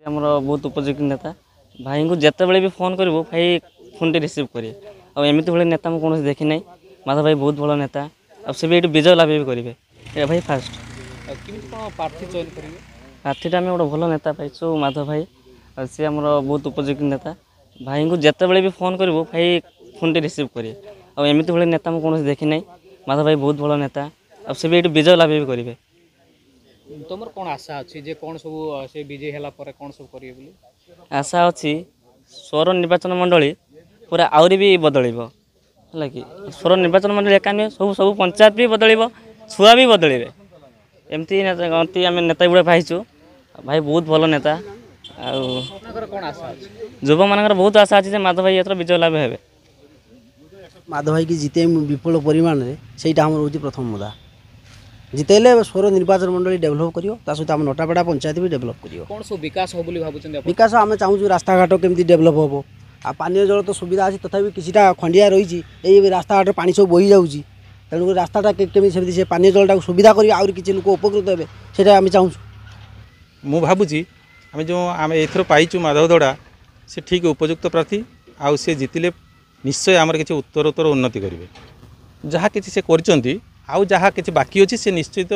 आमर बहुत उपयोगी नेता भाई को जिते भी फोन कर भाई फोन टी रिसीव करेंगे आमती भाई नेता मुझे कौन देखी ना माधव भाई बहुत भल नेता आसे भी विजय लाभ भी करेंगे भाई फास्ट प्रार्थी आम गोटे भल नेता पाइु माधव भाई सी आमर बहुत उपयोगी नेता भाई को जिते भी फोन कर भाई फोन टी रिसीव करेंगे आमती भाई नेता मुझे कौन देखी ना माधव भाई बहुत भल नेता आसे भी विजय लाभ भी करेंगे। तुम कौन आशा अच्छी जे कौन सब से विजय होला पर कौन सब करिए बोली आशा अच्छी स्वर निर्वाचन मंडली पूरा आउरी भी बदल है कि स्वर निर्वाचन मंडली एका नुहे सब सब पंचायत भी बदल छुआ भी बदल एमती आम नेता गुड़ा पाइचु भाई बहुत भल नेता कौन आशा युवा मान बहुत आशा अच्छी माधव भाई एथर विजय लाभ हे माधव भाई की जिते विपुल परिमाण में सहीटा आम रोच प्रथम मुदा जितेले स्वर निर्वाचन मंडली डेभलप कर सहित आम नटापड़ा पंचायत भी डेभलप कर कौन सब विकास हो बोली भाबुछन विकास आम चाहूँ रास्ता घाट केमती डेभलप हम आ पानी जल तो सुविधा अच्छी तथापि किसीटा खंडिया रही रास्ता घाट पानी सब बही जाऊँगी तेणुक रास्ताटा केमी से पानी जलटा सुविधा कर आउरी किसी लोक उपकृत हे से आम चाहूँ मु भावुची आम जो आम एथर पाइचु माधव दड़ा से ठीक उपयुक्त प्रार्थी आउ से जितिले निश्चय आमर किसी उत्तरोत्तर उन्नति करेंगे जहाँ किसी से करचंती आउ जहाँ किसी बाकी अच्छी से निश्चित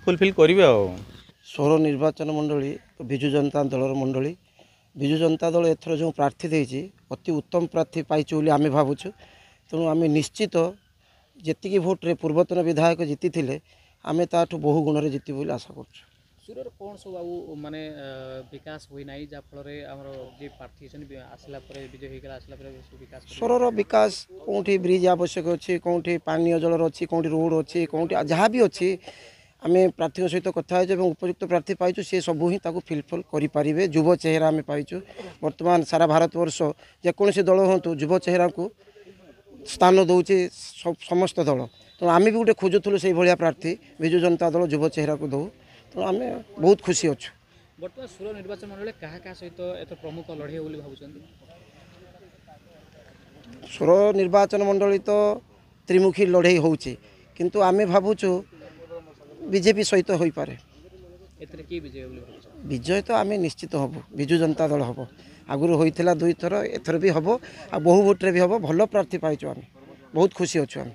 फुलफिल करेंगे। स्वर निर्वाचन मंडली विजु जनता दलर मंडली विजु जनता दल एथर जो प्रार्थी देती अति उत्तम प्रार्थी पाइचु बोली आम भावुछु तेणु आम निश्चित जी भोट्रे पूर्वतन विधायक जीति थे आम ताठू बहु गुण में जीत बोली आशा कर सुरर कौन सब आउ माने विकास होई नाही जा फल रे हमर जे प्रार्थी आसला पर विजय होइकला आसला पर विकास स्वर विकास कौटी ब्रिज आवश्यक अच्छी कौटी पानी जलर अच्छी कौटी रोड अच्छी कौटी जहाँ भी अच्छी आम प्रार्थी सहित कथा उपयुक्त प्रार्थी पाइचु सी सबू ही फिलफिल करें युव चेहरा आम पाइचु बर्तमान सारा भारत वर्ष जेकोसी दल हूँ युव चेहरा को स्थान दौचे समस्त दल तो आम भी गोटे खोजुलु से भाया प्रार्थी विजु जनता दल युव चेहरा को दौ तो आम बहुत खुशी अच्छु। बर्तमान स्वर निर्वाचन मंडल क्या सहित एत प्रमुख लड़े बोली भावुं स्वर निर्वाचन मंडली तो त्रिमुखी लड़े होची किंतु आमे भावुचु बीजेपी सहित हो पारे विजय तो आम निश्चित हबु विजु जनता दल हम आगुरी होइथिला 2 थर एथर भी हम आ बहु भोट्रे भी हम भल प्रार्थी पाइचु आम बहुत खुशी अच्छु आम।